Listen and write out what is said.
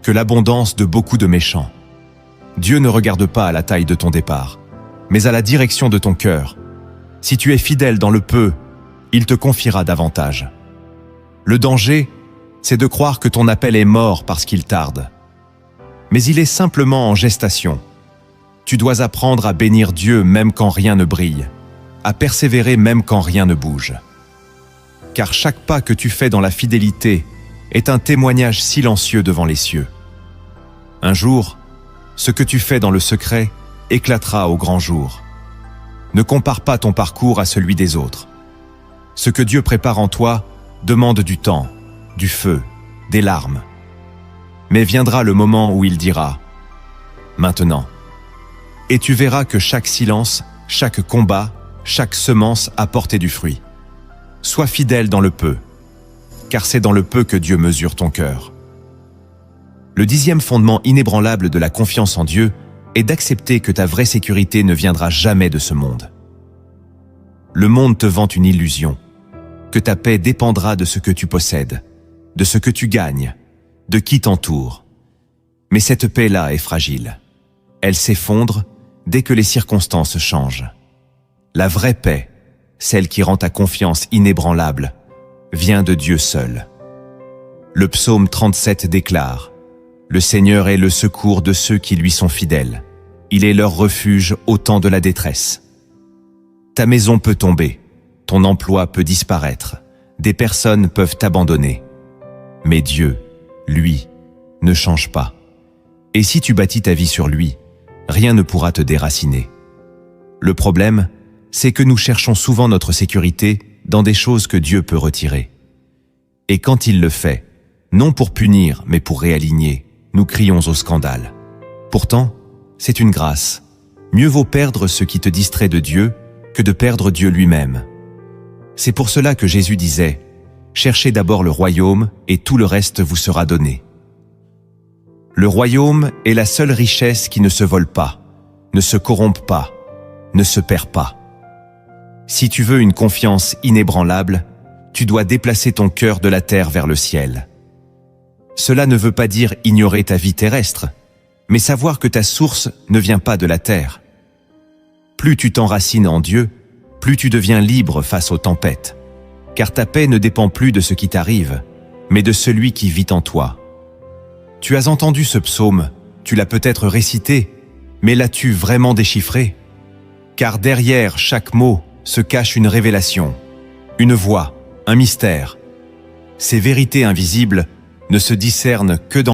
que l'abondance de beaucoup de méchants. Dieu ne regarde pas à la taille de ton départ, mais à la direction de ton cœur. Si tu es fidèle dans le peu, il te confiera davantage. Le danger, c'est de croire que ton appel est mort parce qu'il tarde. Mais il est simplement en gestation. Tu dois apprendre à bénir Dieu même quand rien ne brille, à persévérer même quand rien ne bouge. Car chaque pas que tu fais dans la fidélité est un témoignage silencieux devant les cieux. Un jour, ce que tu fais dans le secret éclatera au grand jour. Ne compare pas ton parcours à celui des autres. Ce que Dieu prépare en toi demande du temps, du feu, des larmes. Mais viendra le moment où il dira « Maintenant ». Et tu verras que chaque silence, chaque combat, chaque semence a porté du fruit. Sois fidèle dans le peu, car c'est dans le peu que Dieu mesure ton cœur. Le 10e fondement inébranlable de la confiance en Dieu est d'accepter que ta vraie sécurité ne viendra jamais de ce monde. Le monde te vend une illusion, que ta paix dépendra de ce que tu possèdes, de ce que tu gagnes, de qui t'entoure. Mais cette paix-là est fragile. Elle s'effondre dès que les circonstances changent. La vraie paix, celle qui rend ta confiance inébranlable, vient de Dieu seul. Le psaume 37 déclare « Le Seigneur est le secours de ceux qui lui sont fidèles. Il est leur refuge au temps de la détresse. » Ta maison peut tomber, ton emploi peut disparaître, des personnes peuvent t'abandonner. Mais Dieu, lui, ne change pas. Et si tu bâtis ta vie sur lui, rien ne pourra te déraciner. Le problème, c'est que nous cherchons souvent notre sécurité dans des choses que Dieu peut retirer. Et quand il le fait, non pour punir, mais pour réaligner, nous crions au scandale. Pourtant, c'est une grâce. Mieux vaut perdre ce qui te distrait de Dieu que de perdre Dieu lui-même. C'est pour cela que Jésus disait « Cherchez d'abord le royaume et tout le reste vous sera donné ». Le royaume est la seule richesse qui ne se vole pas, ne se corrompt pas, ne se perd pas. Si tu veux une confiance inébranlable, tu dois déplacer ton cœur de la terre vers le ciel. Cela ne veut pas dire ignorer ta vie terrestre, mais savoir que ta source ne vient pas de la terre. Plus tu t'enracines en Dieu, plus tu deviens libre face aux tempêtes, car ta paix ne dépend plus de ce qui t'arrive, mais de celui qui vit en toi. Tu as entendu ce psaume, tu l'as peut-être récité, mais l'as-tu vraiment déchiffré? Car derrière chaque mot se cache une révélation, une voix, un mystère. Ces vérités invisibles ne se discernent que dans